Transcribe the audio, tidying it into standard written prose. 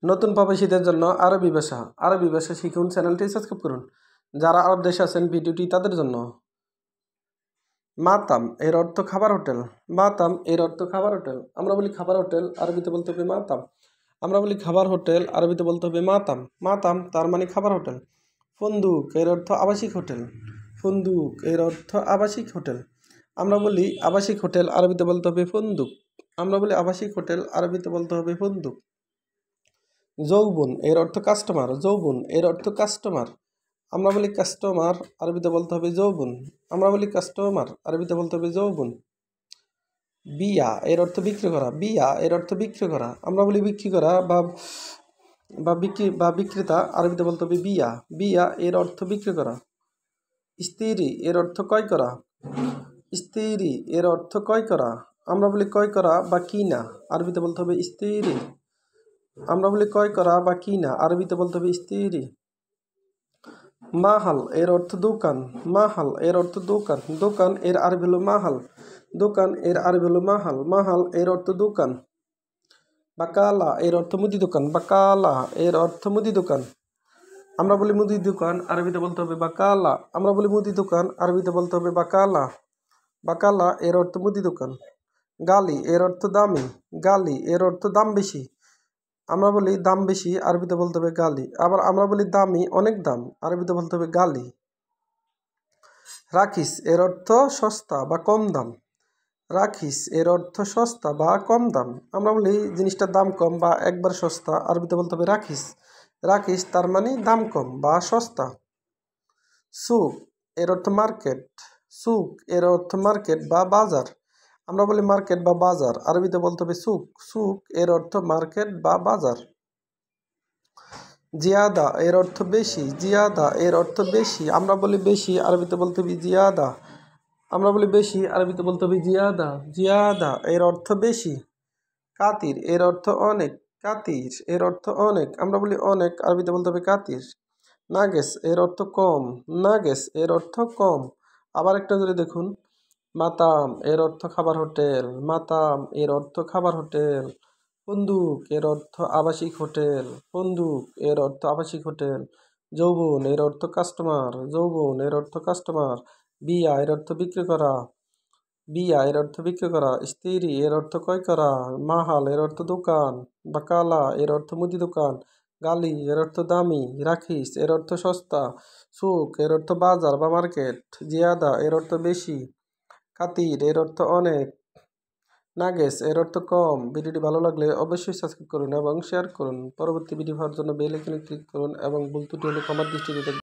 নতুন প্রবাসীদের জন্য আরবি ভাষা শিখুন, চ্যানেলটি সাবস্ক্রাইব করুন। যারা আরব দেশে আছেন ভিডিওটি তাদের জন্য। মাতাম এর অর্থ খাবার হোটেল। মাতাম এর অর্থ খাবার হোটেল। আমরা বলি খাবার হোটেল, আরবিতে বলতে হবে মাতাম। আমরা বলি খাবার হোটেল, আরবিতে বলতে হবে মাতাম। মাতাম তার মানে খাবার হোটেল। ফন্দুক এর অর্থ আবাসিক হোটেল। ফন্দুক এর অর্থ আবাসিক হোটেল। আমরা বলি আবাসিক হোটেল, আরবিতে বলতে হবে ফন্দুক। আমরা বলি আবাসিক হোটেল, আরবিতে বলতে হবে ফন্দুক। যৌবন এর অর্থ কাস্টমার। যৌবন এর অর্থ কাস্টমার। আমরা বলি কাস্টমার, আরবিতে বলতে হবে যৌবন। আমরা বলি কাস্টমার, আরবিতে বলতে হবে যৌবন। বিয়া এর অর্থ বিক্রি করা। বিয়া এর অর্থ বিক্রি করা। আমরা বলি বিক্রি করা বা বিক্রেতা, আরবিতে বলতে হবে বিয়া। বিয়া এর অর্থ বিক্রি করা। স্ত্রী এর অর্থ ক্রয় করা। স্ত্রী এর অর্থ ক্রয় করা। আমরা বলি ক্রয় করা বা কিনা, আরবিতে বলতে হবে স্ত্রী। আমরা বলি ক্রয় করা বা কিনা, আরবিতে বলতে হবে স্ত্রী। মাহাল এর অর্থ দোকান। মাহাল এর অর্থ দোকান। দোকান এর আরবি হলো মাহাল। দোকান এর আরবি হলো মাহাল। মাহাল এর অর্থ দোকান। বাকালা এর অর্থ মুদি দোকান। বাকালা এর অর্থ মুদি দোকান। আমরা বলি মুদি দোকান, আরবিতে বলতে হবে বাকালা। আমরা বলি মুদি দোকান, আরবিতে বলতে হবে বাকালা। বাকালা এর অর্থ মুদি দোকান। গালি এর অর্থ দামি। গালি এর অর্থ দাম বেশি। আমরা বলি দাম বেশি, আরবিতে বলতে হবে গালি। আবার আমরা বলি দামি, অনেক দাম, আরবিতে বলতে হবে গালি। রাখিস এর অর্থ সস্তা বা কম দাম। রাখিস এর অর্থ সস্তা বা কম দাম। আমরা বলি জিনিসটার দাম কম বা একবার সস্তা, আরবিতে বলতে হবে রাখিস। রাখিস তার মানে দাম কম বা সস্তা। সুক এর অর্থ মার্কেট। সুক এর অর্থ মার্কেট বা বাজার। আমরা বলি মার্কেট বা বাজার, আরবিতে বলতে হবে সুক। সুক এর অর্থ মার্কেট বা বাজার। জিয়াদা এর অর্থ বেশি। জিয়াদা এর অর্থ বেশি। আমরা বলি বেশি, আরবিতে বলতে হবে জিয়াদা। আমরা বলি বেশি, আরবিতে বলতে হবে জিয়াদা। জিয়াদা এর অর্থ বেশি। কাতির এর অর্থ অনেক। কাতির এর অর্থ অনেক। আমরা বলি অনেক, আরবিতে বলতে হবে কাতির। নাগেস এর অর্থ কম। নাগেস এর অর্থ কম। আবার একটা ধরে দেখুন, মাতাম এর অর্থ খাবার হোটেল। মাতাম এর অর্থ খাবার হোটেল। ফন্দুক এর অর্থ আবাসিক হোটেল। ফন্দুক এর অর্থ আবাসিক হোটেল। যৌবন এর অর্থ কাস্টমার। যৌবন এর অর্থ কাস্টমার। বিয়া এর অর্থ বিক্রি করা। বিয়া এর অর্থ বিক্রি করা। স্ত্রী এর অর্থ ক্রয় করা। মাহাল এর অর্থ দোকান। বাকালা এর অর্থ মুদি দোকান। গালি এর অর্থ দামি। রাখিস এর অর্থ সস্তা। সুক এর অর্থ বাজার বা মার্কেট। জিয়াদা এর অর্থ বেশি। কাতির এর অর্থ অনেক। নাগেস এর অর্থ কম। ভিডিওটি ভালো লাগলে অবশ্যই সাবস্ক্রাইব করুন এবং শেয়ার করুন। পরবর্তী ভিডিও পাওয়ার জন্য বেল আইকনে ক্লিক করুন এবং ভুল ত্রুটি হলে ক্ষমার দৃষ্টিতে দেখুন।